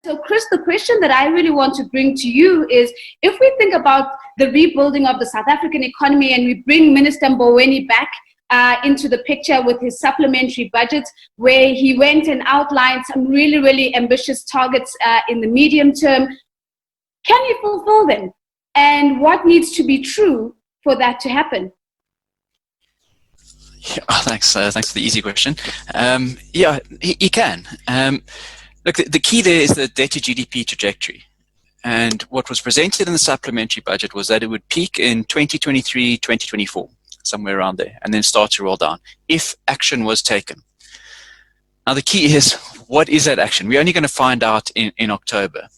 So, Chris, the question that I really want to bring to you is, if we think about the rebuilding of the South African economy and we bring Minister Mboweni back into the picture with his supplementary budget, where he went and outlined some really, really ambitious targets in the medium term, can he fulfill them? And what needs to be true for that to happen? Yeah, thanks for the easy question. Yeah, he can. Look, the key there is the debt to GDP trajectory. And what was presented in the supplementary budget was that it would peak in 2023, 2024, somewhere around there, and then start to roll down if action was taken. Now, the key is, what is that action? We're only going to find out in October.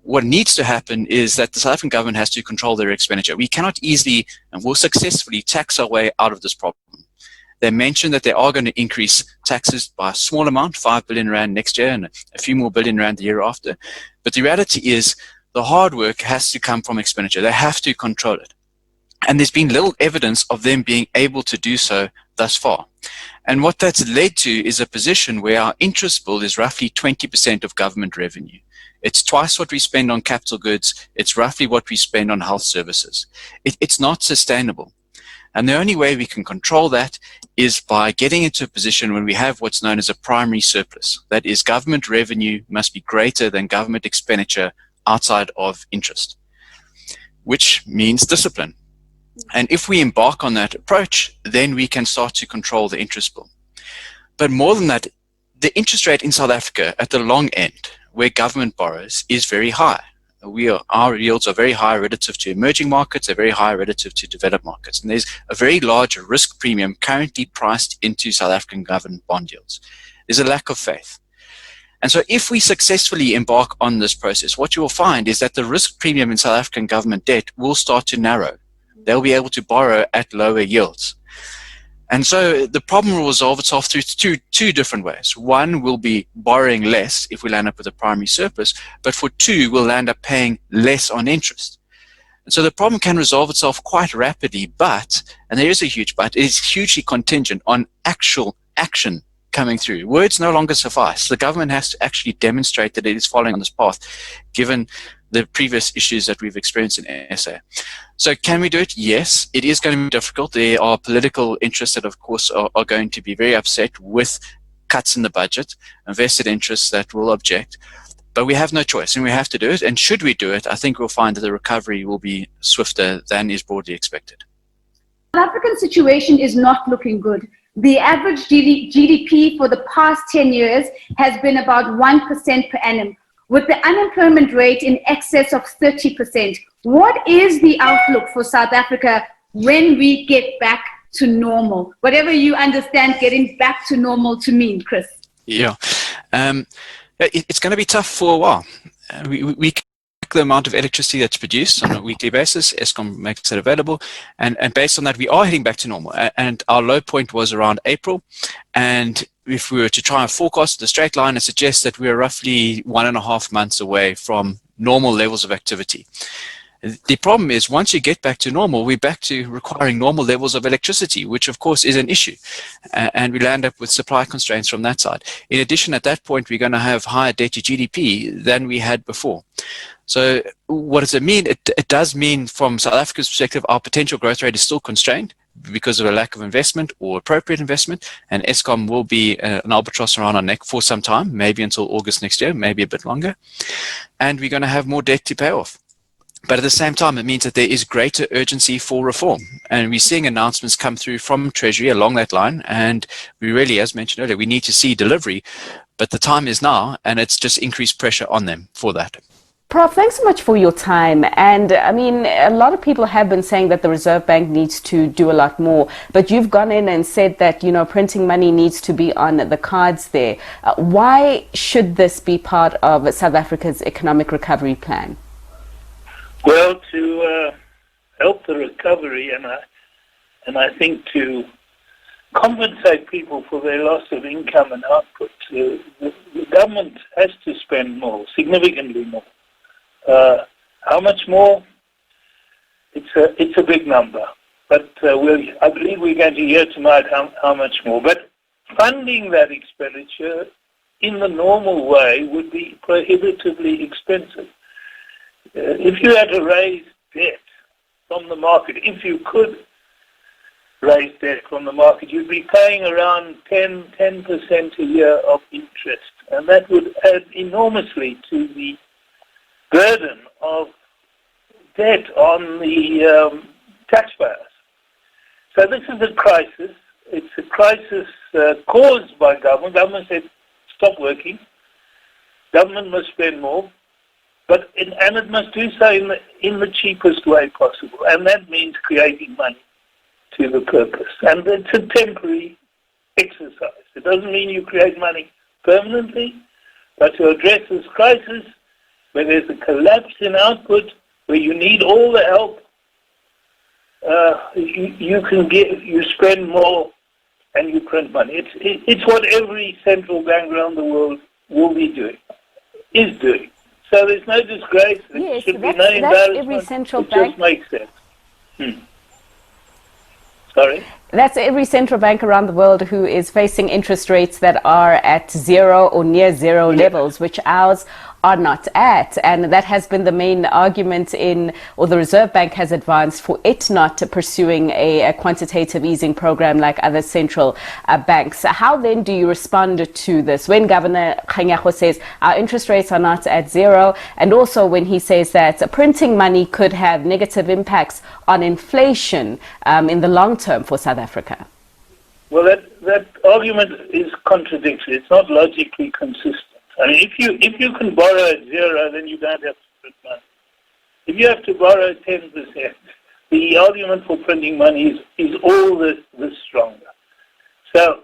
What needs to happen is that the South African government has to control their expenditure. We cannot easily and will successfully tax our way out of this problem. They mentioned that they are going to increase taxes by a small amount, 5 billion rand next year and a few more billion rand the year after. But the reality is the hard work has to come from expenditure. They have to control it. And there's been little evidence of them being able to do so thus far. And what that's led to is a position where our interest bill is roughly 20% of government revenue. It's twice what we spend on capital goods. It's roughly what we spend on health services. It's not sustainable. And the only way we can control that is by getting into a position when we have what's known as a primary surplus. That is, government revenue must be greater than government expenditure outside of interest, which means discipline. And if we embark on that approach, then we can start to control the interest bill. But more than that, the interest rate in South Africa at the long end, where government borrows, is very high. Our yields are very high relative to emerging markets, they're very high relative to developed markets. And there's a very large risk premium currently priced into South African government bond yields. There's a lack of faith. And so if we successfully embark on this process, what you will find is that the risk premium in South African government debt will start to narrow. They'll be able to borrow at lower yields. And so the problem will resolve itself through two different ways. One, will be borrowing less if we land up with a primary surplus, but for two, we'll land up paying less on interest. And so the problem can resolve itself quite rapidly, but, and there is a huge but, it is hugely contingent on actual action coming through. Words no longer suffice. The government has to actually demonstrate that it is following on this path, given the previous issues that we've experienced in SA. So can we do it? Yes, it is going to be difficult. There are political interests that, of course, are going to be very upset with cuts in the budget, vested interests that will object. But we have no choice, and we have to do it. And should we do it, I think we'll find that the recovery will be swifter than is broadly expected. The South African situation is not looking good. The average GDP for the past 10 years has been about 1% per annum, with the unemployment rate in excess of 30%. What is the outlook for South Africa when we get back to normal? Whatever you understand getting back to normal to mean, Chris. Yeah, it's going to be tough for a while. We the amount of electricity that's produced on a weekly basis, Eskom makes it available, and based on that, we are heading back to normal. And our low point was around April, and if we were to try and forecast the straight line, it suggests that we're roughly 1.5 months away from normal levels of activity. The problem is, once you get back to normal, we're back to requiring normal levels of electricity, which of course is an issue. And we land up with supply constraints from that side. In addition, at that point, we're going to have higher debt to GDP than we had before. So what does it mean? It does mean, from South Africa's perspective, our potential growth rate is still constrained because of a lack of investment or appropriate investment, and Eskom will be an albatross around our neck for some time, maybe until August next year, maybe a bit longer. And we're going to have more debt to pay off. But at the same time, it means that there is greater urgency for reform. And we're seeing announcements come through from Treasury along that line. And we really, as mentioned earlier, we need to see delivery. But the time is now, and it's just increased pressure on them for that. Prof, thanks so much for your time. And I mean, a lot of people have been saying that the Reserve Bank needs to do a lot more. But you've gone in and said that, you know, printing money needs to be on the cards there. Why should this be part of South Africa's economic recovery plan? Well, to help the recovery, and I think to compensate people for their loss of income and output, the government has to spend more, significantly more. How much more? It's a big number, but I believe we're going to hear tonight how much more. But funding that expenditure in the normal way would be prohibitively expensive. If you had to raise debt from the market, if you could raise debt from the market, you'd be paying around 10% a year of interest. And that would add enormously to the burden of debt on the taxpayers. So this is a crisis. It's a crisis caused by government. Government said, stop working. Government must spend more. And it must do so in the cheapest way possible. And that means creating money to the purpose. And it's a temporary exercise. It doesn't mean you create money permanently, but to address this crisis, where there's a collapse in output, where you need all the help, you spend more and you print money. It's what every central bank around the world will be doing, is doing. So there's no disgrace. There should be no embarrassment. Every central it bank. Just makes sense. Sorry? That's every central bank around the world who is facing interest rates that are at zero or near zero levels, which ours are not at. And that has been the main argument or the Reserve Bank has advanced for it not pursuing a quantitative easing program like other central banks. How then do you respond to this when Governor Kganyago says our interest rates are not at zero, and also when he says that printing money could have negative impacts on inflation in the long term for South Africa? Well, that argument is contradictory. It's not logically consistent. I mean, if you can borrow at zero, then you don't have to print money. If you have to borrow 10%, the argument for printing money is all the stronger. So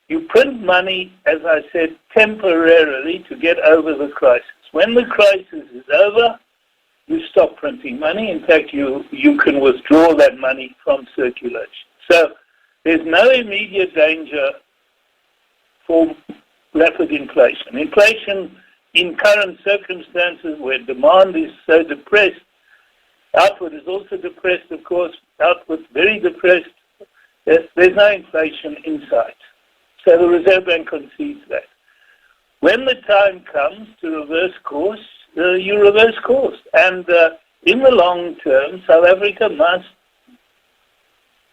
you print money, as I said, temporarily to get over the crisis. When the crisis is over, you stop printing money. In fact, you can withdraw that money from circulation. So there's no immediate danger for rapid inflation. Inflation in current circumstances where demand is so depressed, output is also depressed, of course, output very depressed, there's no inflation in sight. So the Reserve Bank concedes that. When the time comes to reverse course, you reverse course. And in the long term, South Africa must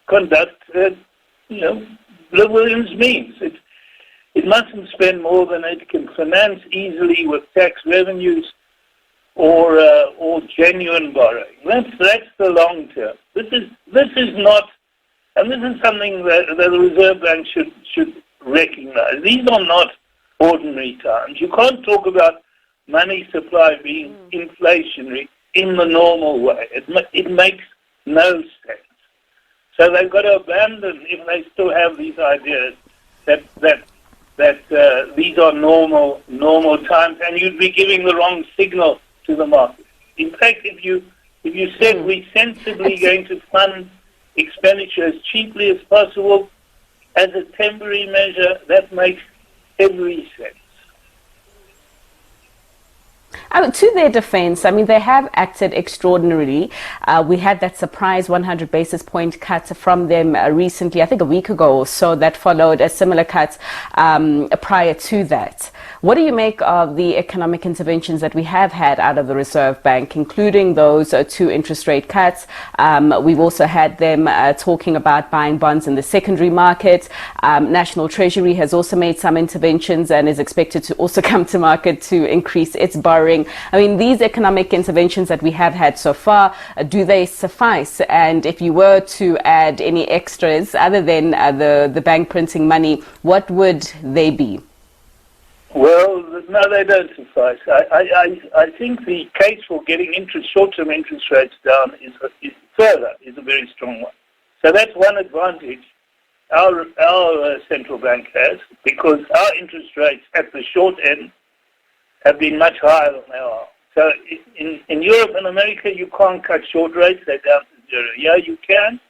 conduct, Williams means. It mustn't spend more than it can finance easily with tax revenues or genuine borrowing. That's the long term. This is not, and this is something that the Reserve Bank should recognize. These are not ordinary times. You can't talk about money supply being inflationary in the normal way. It makes no sense. So they've got to abandon, if they still have these ideas, that these are normal times, and you'd be giving the wrong signal to the market. In fact, if you said we're sensibly going to fund expenditure as cheaply as possible as a temporary measure, that makes every sense. To their defense, I mean, they have acted extraordinarily. We had that surprise 100 basis point cut from them recently, I think a week ago or so, that followed a similar cut prior to that. What do you make of the economic interventions that we have had out of the Reserve Bank, including those 2 interest rate cuts? We've also had them talking about buying bonds in the secondary market. National Treasury has also made some interventions and is expected to also come to market to increase its borrowing. I mean, these economic interventions that we have had so far, do they suffice? And if you were to add any extras other than the bank printing money, what would they be? Well, no, they don't suffice. I think the case for getting short-term interest rates down is a very strong one. So that's one advantage our central bank has, because our interest rates at the short end have been much higher than they are. So in Europe and America, you can't cut short rates, they're down to zero. Yeah, you can,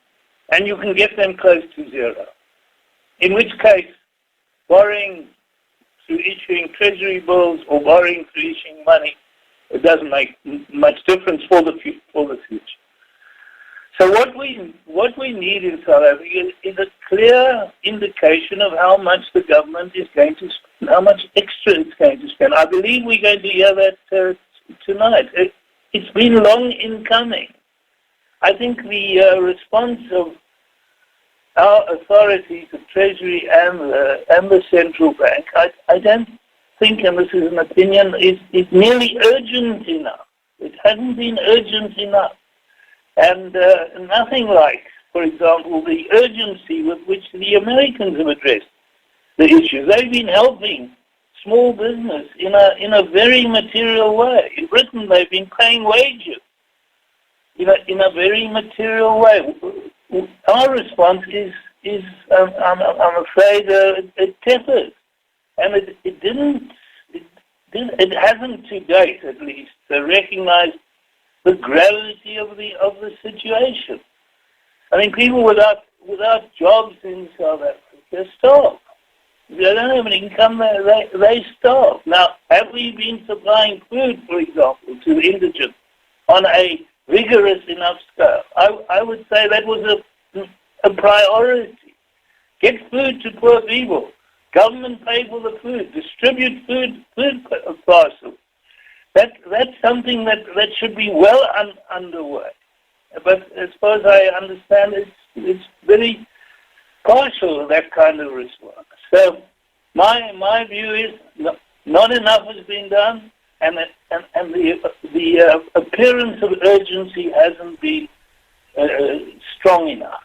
and you can get them close to zero. In which case, borrowing through issuing treasury bills or borrowing through issuing money, it doesn't make much difference for the future. So what we need in South Africa is a clear indication of how much the government is going to spend, how much extra it's going to spend. I believe we're going to hear that tonight. It's been long in coming. I think the response of our authorities, the Treasury and the Central Bank, I don't think, and this is an opinion, is nearly urgent enough. It hasn't been urgent enough. And nothing like, for example, the urgency with which the Americans have addressed the issues. They've been helping small business in a very material way. In Britain, they've been paying wages in a very material way. Our response is I'm afraid, tepid, and it hasn't to date, at least, recognized the gravity of the situation. I mean, people without jobs in South Africa starve. If they don't have an income, they starve. Now, have we been supplying food, for example, to the indigent on a vigorous enough scale? I would say that was a priority. Get food to poor people. Government pay for the food. Distribute food parcels. That's something that should be well underway. But as far as I understand, it's very partial, that kind of response. So my view is not enough has been done, and the appearance of urgency hasn't been strong enough.